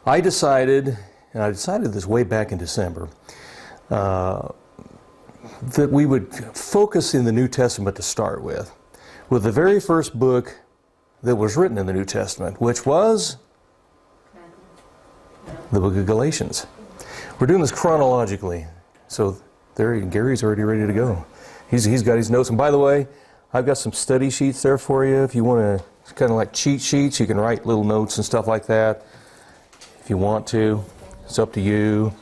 I decided, and I decided this way back in December, that we would focus in the New Testament to start with the very first book that was written in the New Testament, which was the book of Galatians. We're doing this chronologically, so there Gary's already ready to go. He's got his notes, and by the way, I've got some study sheets there for you. If you want to, it's kind of like cheat sheets. You can write little notes and stuff like that if you want to. It's up to you.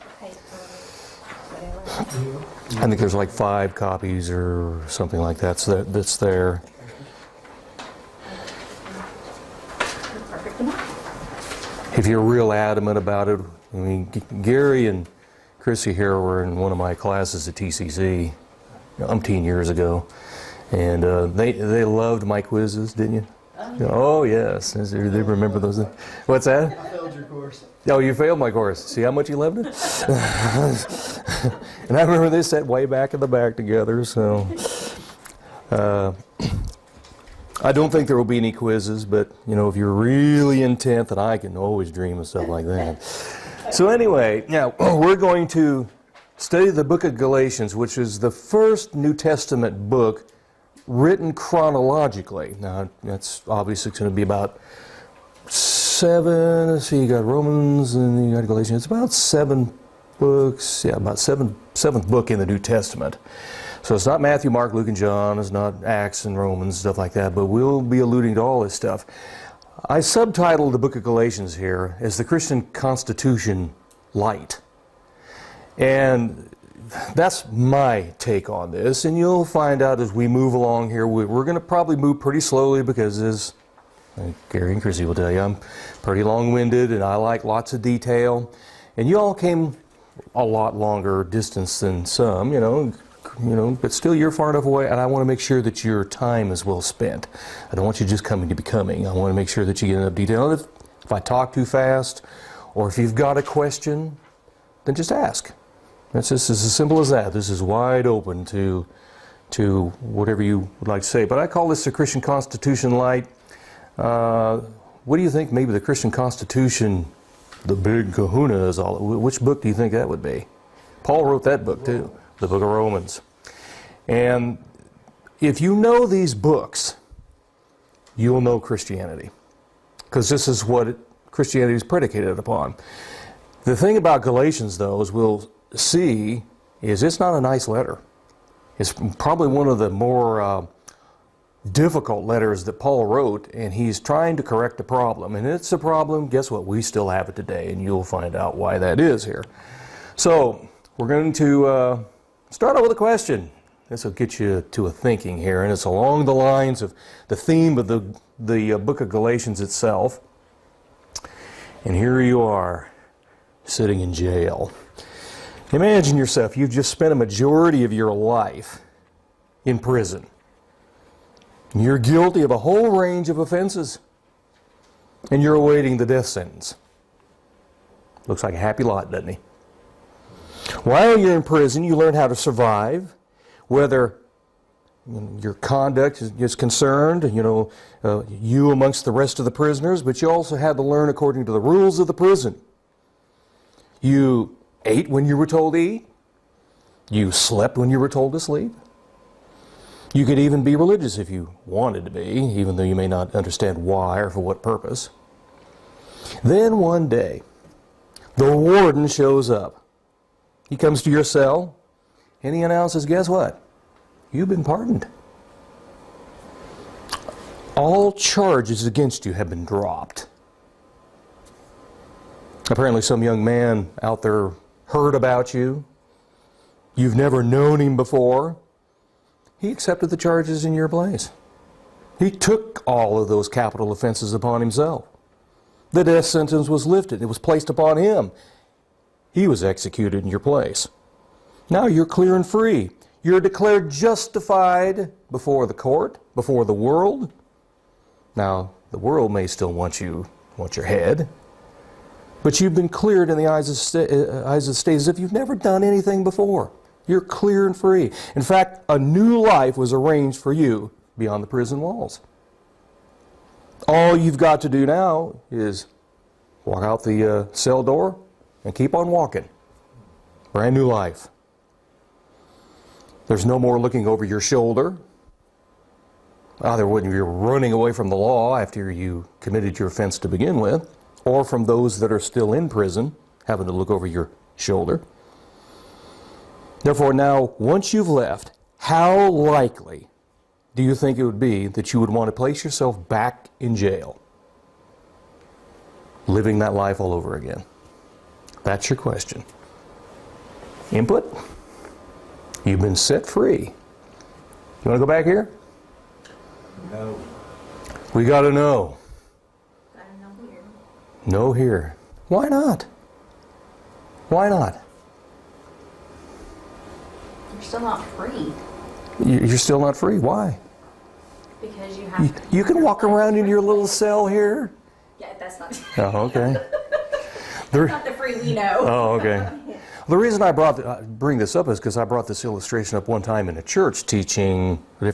I think there's like 5 copies or something like that, so that's there. If you're real adamant about it, I mean, Gary and Chrissy here were in one of my classes at TCC umpteen years ago, and they loved my quizzes, didn't you? Oh yes, they remember those. What's that? I failed your course. Oh, you failed my course. See how much you loved it? And I remember they sat way back in the back together, so I don't think there will be any quizzes, but you know, if you're really intent, then I can always dream of stuff like that. So anyway, now we're going to study the book of Galatians, which is the first New Testament book written chronologically. Now, that's obviously going to be about 7, let's see, you got Romans and you got Galatians. It's about 7 books, yeah, about seventh book in the New Testament. So it's not Matthew, Mark, Luke, and John, it's not Acts and Romans, stuff like that, but we'll be alluding to all this stuff. I subtitled the book of Galatians here as the Christian Constitution Light. And that's my take on this, and you'll find out as we move along here, we're going to probably move pretty slowly because, as Gary and Chrissy will tell you, I'm pretty long-winded and I like lots of detail. And you all came a lot longer distance than some, you know, but still you're far enough away, and I want to make sure that your time is well spent. I don't want you just coming to be coming. I want to make sure that you get enough detail. If I talk too fast, or if you've got a question, then just ask. It's just as simple as that. This is wide open to whatever you would like to say. But I call this the Christian Constitution Light. What do you think maybe the Christian Constitution, the big kahuna is all, which book do you think that would be? Paul wrote that book too, the book of Romans. And if you know these books, you'll know Christianity, because this is what Christianity is predicated upon. The thing about Galatians, though, as we'll see, is it's not a nice letter. It's probably one of the more difficult letters that Paul wrote, and he's trying to correct a problem. And it's a problem, guess what, we still have it today, and you'll find out why that is here. So, we're going to start out with a question. This will get you to a thinking here, and it's along the lines of the theme of the book of Galatians itself. And here you are, sitting in jail. Imagine yourself, you've just spent a majority of your life in prison. You're guilty of a whole range of offenses, and you're awaiting the death sentence. Looks like a happy lot, doesn't he? While you're in prison, you learn how to survive, whether your conduct is concerned, you amongst the rest of the prisoners, but you also had to learn according to the rules of the prison. You ate when you were told to eat. You slept when you were told to sleep. You could even be religious if you wanted to be, even though you may not understand why or for what purpose. Then one day, the warden shows up. He comes to your cell, and he announces, guess what? You've been pardoned. All charges against you have been dropped. Apparently some young man out there heard about you. You've never known him before. He accepted the charges in your place. He took all of those capital offenses upon himself. The death sentence was lifted. It was placed upon him. He was executed in your place. Now you're clear and free. You're declared justified before the court, before the world. Now, the world may still want your head, but you've been cleared in the eyes of the state as if you've never done anything before. You're clear and free. In fact, a new life was arranged for you beyond the prison walls. All you've got to do now is walk out the cell door and keep on walking. Brand new life. There's no more looking over your shoulder. Either when you're running away from the law after you committed your offense to begin with, or from those that are still in prison, having to look over your shoulder. Therefore, now, once you've left, how likely do you think it would be that you would want to place yourself back in jail, living that life all over again? That's your question. Input? You've been set free. You want to go back here? No. We got to know. Gotta know here. No here. Why not? Why not? You're still not free. You're still not free. Why? Because you have You can walk around in your little cell here. Yeah, that's not Oh, okay. not the free we know. Oh, okay. The reason I bring this up is because I brought this illustration up one time in a church teaching a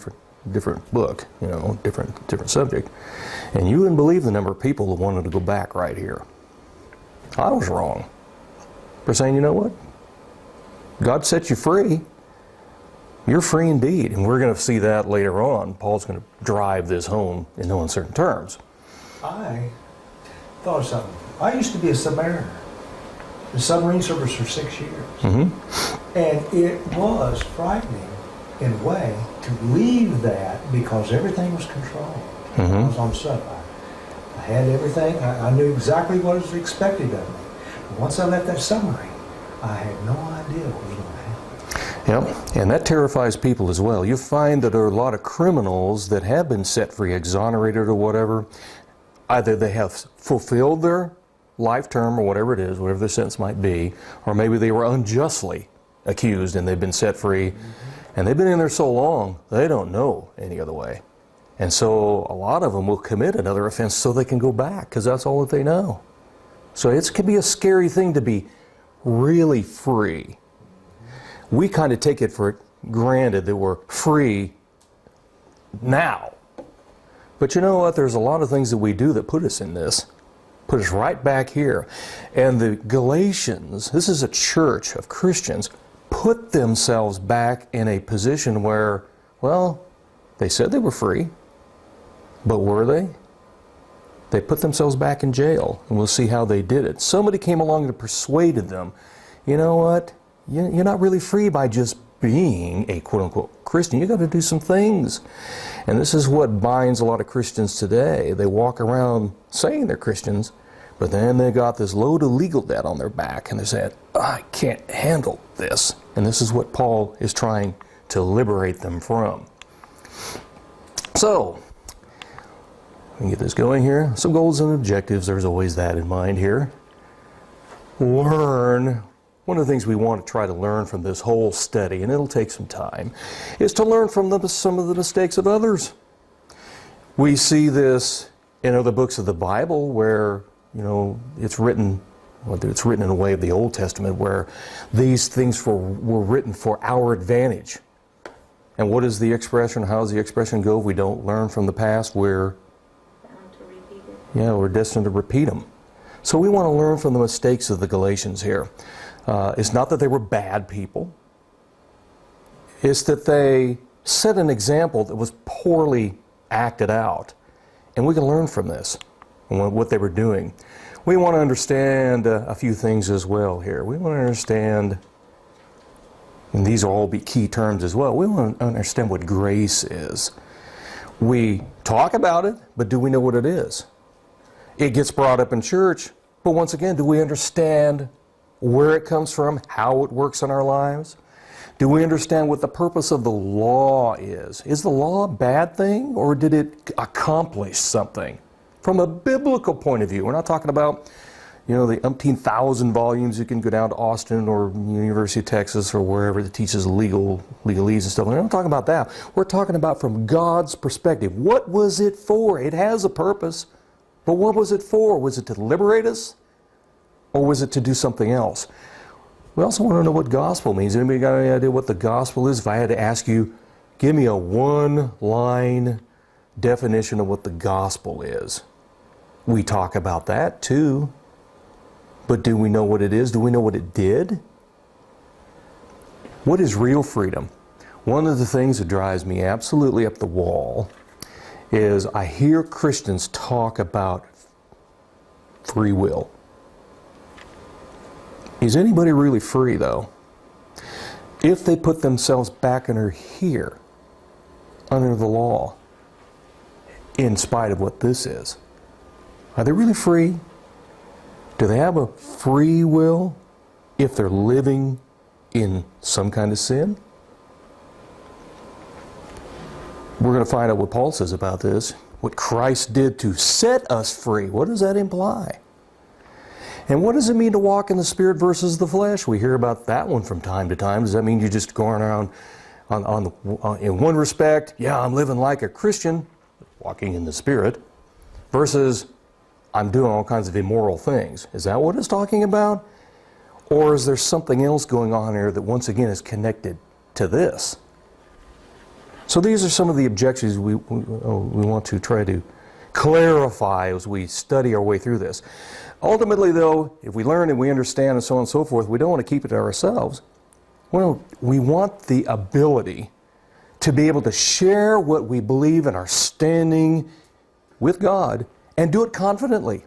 different book, different subject, and you wouldn't believe the number of people who wanted to go back right here. I was wrong for saying, you know what? God set you free. You're free indeed, and we're going to see that later on. Paul's going to drive this home in no uncertain terms. I thought of something. I used to be a submariner, in submarine service for 6 years. Mm-hmm. And it was frightening in a way to leave that because everything was controlled. Mm-hmm. I was on sub. I had everything. I knew exactly what was expected of me. But once I left that submarine, I had no idea what was going to happen. Yep, and that terrifies people as well. You find that there are a lot of criminals that have been set free, exonerated or whatever. Either they have fulfilled their life term or whatever it is, whatever the sentence might be, or maybe they were unjustly accused and they've been set free. And they've been in there so long, they don't know any other way. And so a lot of them will commit another offense so they can go back, because that's all that they know. So it can be a scary thing to be really free. We kind of take it for granted that we're free now. But you know what? There's a lot of things that we do that put us in this. Put us right back here. And the Galatians, this is a church of Christians, put themselves back in a position where, well, they said they were free, but were they? They put themselves back in jail, and we'll see how they did it. Somebody came along and persuaded them, you know what? You're not really free by just being a quote-unquote Christian. You've got to do some things. And this is what binds a lot of Christians today. They walk around saying they're Christians, but then they got this load of legal debt on their back, and they're saying, I can't handle this. And this is what Paul is trying to liberate them from. So, let me get this going here. Some goals and objectives. There's always that in mind here. Learn. One of the things we want to try to learn from this whole study, and it'll take some time, is to learn from some of the mistakes of others. We see this in other books of the Bible where, it's written in a way of the Old Testament where these things were written for our advantage. And what is the expression? How does the expression go? If we don't learn from the past, we're Bound to repeat it. Yeah, we're destined to repeat them. So we want to learn from the mistakes of the Galatians here. It's not that they were bad people. It's that they set an example that was poorly acted out. And we can learn from this, and what they were doing. We want to understand a few things as well here. We want to understand, and these will all be key terms as well, we want to understand what grace is. We talk about it, but do we know what it is? It gets brought up in church, but once again, do we understand where it comes from, how it works in our lives? Do we understand what the purpose of the law is? Is the law a bad thing, or did it accomplish something? From a biblical point of view, we're not talking about, the umpteen thousand volumes. You can go down to Austin or University of Texas or wherever that teaches legalese and stuff. We're not talking about that. We're talking about from God's perspective. What was it for? It has a purpose, but what was it for? Was it to liberate us, or was it to do something else? We also want to know what gospel means. Anybody got any idea what the gospel is? If I had to ask you, give me a one-line definition of what the gospel is. We talk about that too. But do we know what it is? Do we know what it did? What is real freedom? One of the things that drives me absolutely up the wall is I hear Christians talk about free will. Is anybody really free, though? If they put themselves back under here, under the law, in spite of what this is, are they really free? Do they have a free will if they're living in some kind of sin? We're going to find out what Paul says about this, what Christ did to set us free. What does that imply? And what does it mean to walk in the Spirit versus the flesh? We hear about that one from time to time. Does that mean you're just going around in one respect, yeah, I'm living like a Christian, walking in the Spirit, versus I'm doing all kinds of immoral things? Is that what it's talking about? Or is there something else going on here that once again is connected to this? So these are some of the objections we want to try to clarify as we study our way through this. Ultimately, though, if we learn and we understand and so on and so forth, we don't want to keep it to ourselves. We want the ability to be able to share what we believe in our standing with God and do it confidently.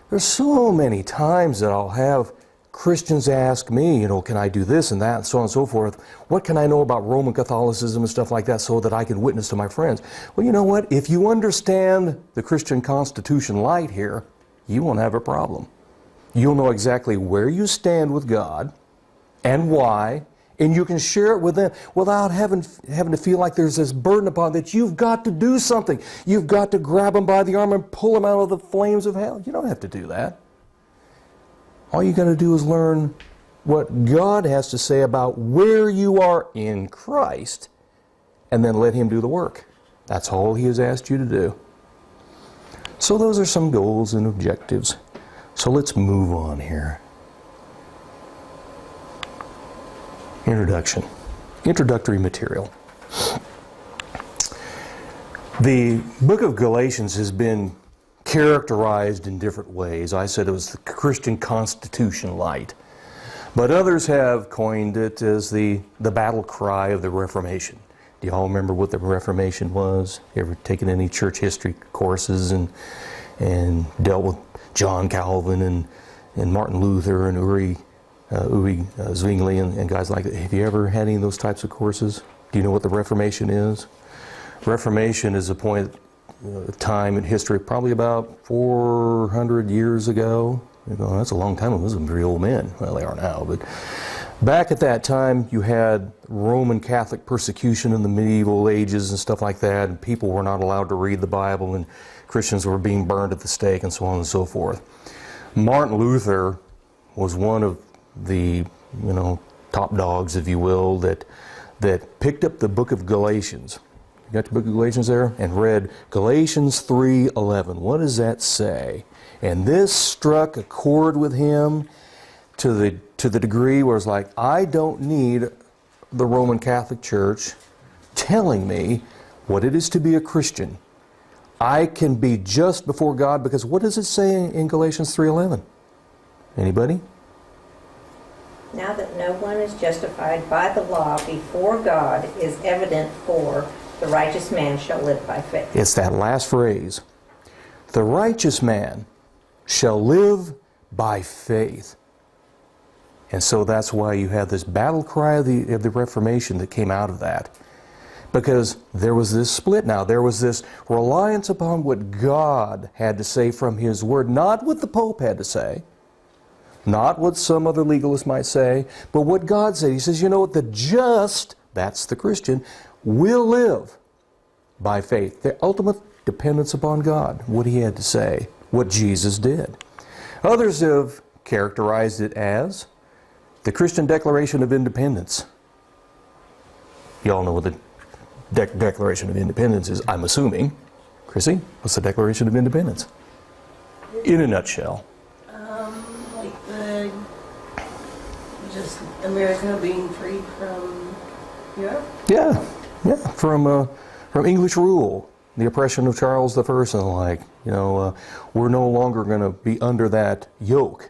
There's so many times that I'll have Christians ask me, can I do this and that and so on and so forth? What can I know about Roman Catholicism and stuff like that so that I can witness to my friends? Well, you know what? If you understand the Christian Constitution light here, you won't have a problem. You'll know exactly where you stand with God and why, and you can share it with them without having to feel like there's this burden upon that you've got to do something. You've got to grab them by the arm and pull them out of the flames of hell. You don't have to do that. All you got to do is learn what God has to say about where you are in Christ, and then let Him do the work. That's all He has asked you to do. So those are some goals and objectives. So let's move on here. Introduction. Introductory material. The book of Galatians has been characterized in different ways. I said it was the Christian Constitution light. But others have coined it as the battle cry of the Reformation. Do you all remember what the Reformation was? You ever taken any church history courses and dealt with John Calvin and Martin Luther and Uri Zwingli and guys like that? Have you ever had any of those types of courses? Do you know what the Reformation is? Reformation is a point of time in history, probably about 400 years ago. You go, that's a long time ago. Those are very old men. Well, they are now, but back at that time, you had Roman Catholic persecution in the medieval ages and stuff like that, and people were not allowed to read the Bible, and Christians were being burned at the stake, and so on and so forth. Martin Luther was one of the, top dogs, if you will, that picked up the book of Galatians. You got the book of Galatians there? And read Galatians 3:11. What does that say? And this struck a chord with him to the degree where it's like, I don't need the Roman Catholic Church telling me what it is to be a Christian. I can be just before God, because what does it say in Galatians 3:11? Anybody? Now that no one is justified by the law before God is evident, for the righteous man shall live by faith. It's that last phrase. The righteous man shall live by faith. And so that's why you have this battle cry of the Reformation that came out of that. Because there was this split now. There was this reliance upon what God had to say from His Word, not what the Pope had to say, not what some other legalist might say, but what God said. He says, the just, that's the Christian, will live by faith. The ultimate dependence upon God, what He had to say, what Jesus did. Others have characterized it as the Christian Declaration of Independence. You all know what the Declaration of Independence is, I'm assuming. Chrissy, what's the Declaration of Independence? In a nutshell. Like just America being freed from Europe? Yeah, from English rule, the oppression of Charles I and the like. We're no longer going to be under that yoke.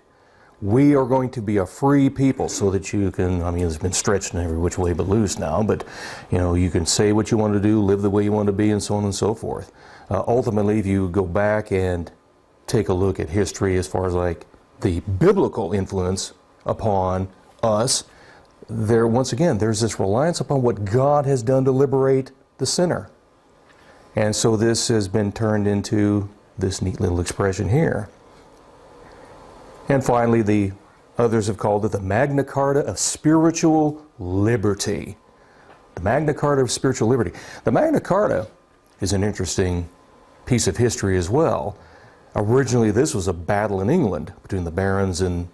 we are going to be a free people so that you can, I mean, it's been stretched in every which way but loose now, but you can say what you want to do, live the way you want to be, and so on and so forth. Ultimately, if you go back and take a look at history as far as like the biblical influence upon us, once again, there's this reliance upon what God has done to liberate the sinner. And so this has been turned into this neat little expression here. And finally, the others have called it the Magna Carta of spiritual liberty. The Magna Carta of spiritual liberty. The Magna Carta is an interesting piece of history as well. Originally, this was a battle in England between the barons and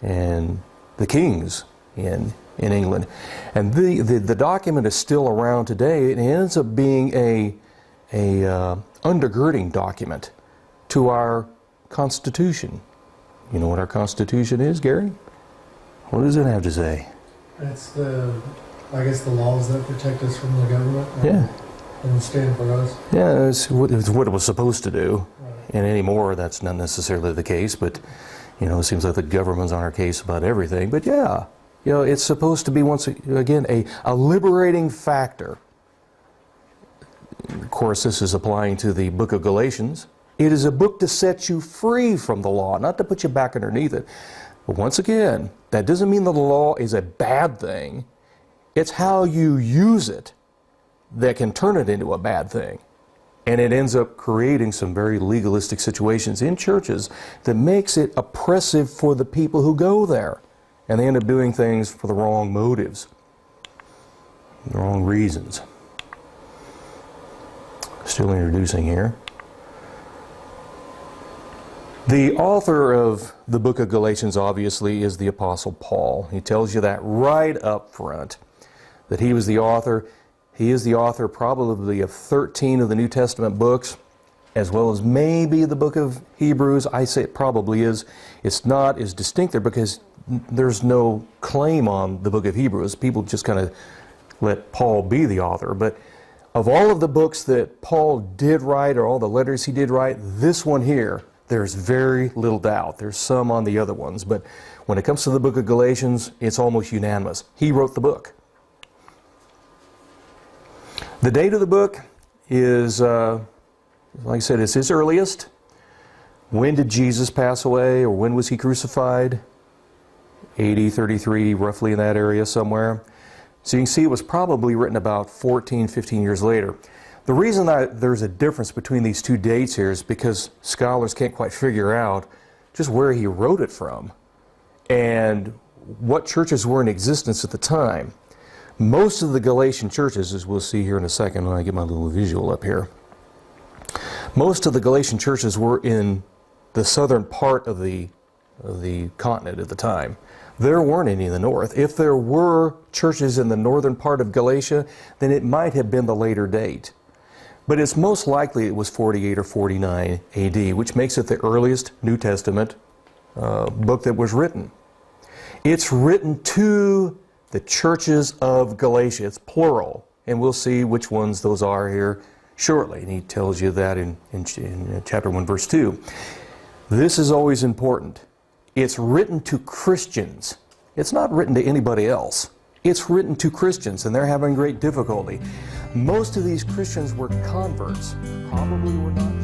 the kings in England. And the document is still around today. It ends up being a undergirding document to our Constitution. You know what our Constitution is, Gary? What does it have to say? It's I guess the laws that protect us from the government. Yeah. And stand for us. Yeah, it's what it was supposed to do. Right. And anymore, that's not necessarily the case, but, it seems like the government's on our case about everything. But yeah, it's supposed to be, once again, a liberating factor. Of course, this is applying to the book of Galatians. It is a book to set you free from the law, not to put you back underneath it. But once again, that doesn't mean that the law is a bad thing. It's how you use it that can turn it into a bad thing. And it ends up creating some very legalistic situations in churches that makes it oppressive for the people who go there. And they end up doing things for the wrong motives, the wrong reasons. Still introducing here. The author of the book of Galatians, obviously, is the Apostle Paul. He tells you that right up front, that he was the author. He is the author probably of 13 of the New Testament books, as well as maybe the book of Hebrews. I say it probably is. It's not as distinct there because there's no claim on the book of Hebrews. People just kind of let Paul be the author. But of all of the books that Paul did write, or all the letters he did write, this one here, there's very little doubt. There's some on the other ones, but when it comes to the book of Galatians, it's almost unanimous. He wrote the book. The date of the book is, like I said, it's his earliest. When did Jesus pass away, or when was he crucified? AD 33, roughly in that area somewhere. So you can see it was probably written about 14, 15 years later. The reason that there's a difference between these two dates here is because scholars can't quite figure out just where he wrote it from and what churches were in existence at the time. Most of the Galatian churches, as we'll see here in a second when I get my little visual up here, most of the Galatian churches were in the southern part of the continent at the time. There weren't any in the north. If there were churches in the northern part of Galatia, then it might have been the later date. But it's most likely it was 48 or 49 AD, which makes it the earliest New Testament book that was written. It's written to the churches of Galatia. It's plural, and we'll see which ones those are here shortly. And he tells you that in chapter 1, verse 2. This is always important. It's written to Christians. It's not written to anybody else. It's written to Christians, and they're having great difficulty. Most of these Christians were converts, probably were not